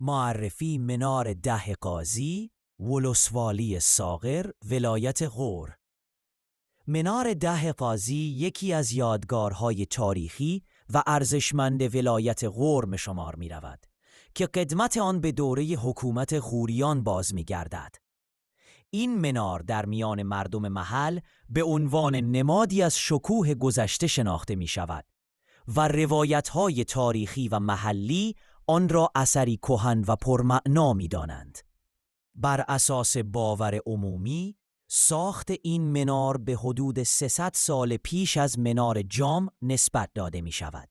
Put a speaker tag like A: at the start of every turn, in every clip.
A: معرفی منار ده قاضی، ولسوالی صاغر، ولایت غور. منار ده قاضی یکی از یادگارهای تاریخی و ارزشمند ولایت غور به شمار می رود که قدمت آن به دوره حکومت غوریان باز می گردد. این منار در میان مردم محل به عنوان نمادی از شکوه گذشته شناخته می شود و روایت‌های تاریخی و محلی آن را اثری کهن و پرمعنا می دانند. بر اساس باور عمومی، ساخت این منار به حدود 300 سال پیش از منار جام نسبت داده می شود.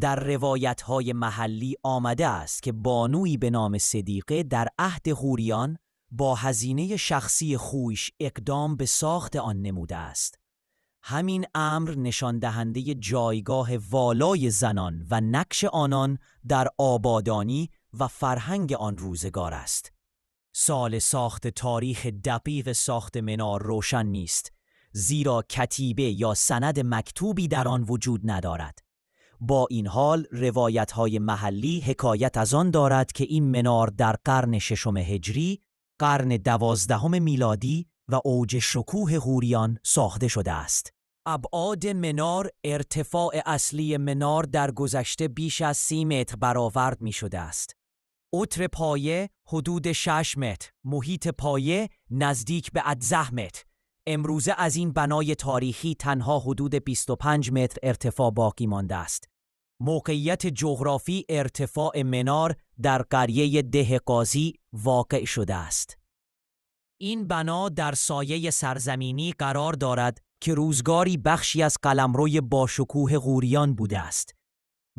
A: در روایت‌های محلی آمده است که بانویی به نام صدیقه در عهد غوریان با هزینه شخصی خویش اقدام به ساخت آن نموده است. همین امر نشان دهنده جایگاه والای زنان و نقش آنان در آبادانی و فرهنگ آن روزگار است. سال ساخت تاریخ دقیق ساخت منار روشن نیست، زیرا کتیبه یا سند مکتوبی در آن وجود ندارد. با این حال روایت‌های محلی حکایت از آن دارد که این منار در قرن 6 هجری، قرن 12 میلادی و اوج شکوه غوریان ساخته شده است. ابعاد منار ارتفاع اصلی منار در گذشته بیش از 30 متر برآورد می شده است. اوتر پایه حدود 6 متر، محیط پایه نزدیک به 18 متر. امروزه از این بنای تاریخی تنها حدود 25 متر ارتفاع باقی مانده است. موقعیت جغرافی ارتفاع منار در قریه ده قاضی واقع شده است. این بنا در سایه سرزمینی قرار دارد که روزگاری بخشی از قلمروی باشکوه غوریان بوده است.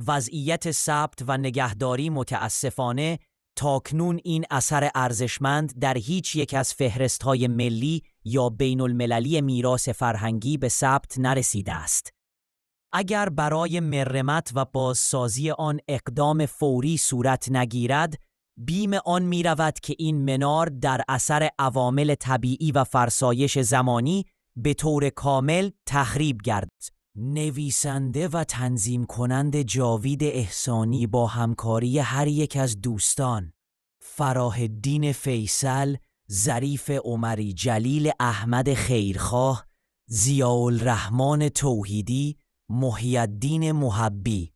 A: وضعیت ثبت و نگهداری متاسفانه تاکنون این اثر ارزشمند در هیچ یک از فهرست‌های ملی یا بین المللی میراث فرهنگی به ثبت نرسیده است. اگر برای مرمت و بازسازی آن اقدام فوری صورت نگیرد، بیم آن می رود که این منار در اثر عوامل طبیعی و فرسایش زمانی به طور کامل تخریب گردد. نویسنده و تنظیم کننده جاوید احسانی با همکاری هر یک از دوستان فراه الدین فیصل، ظریف عمری، جلیل احمد خیرخواه، ضیاءالرحمن توحیدی، محی الدین محبی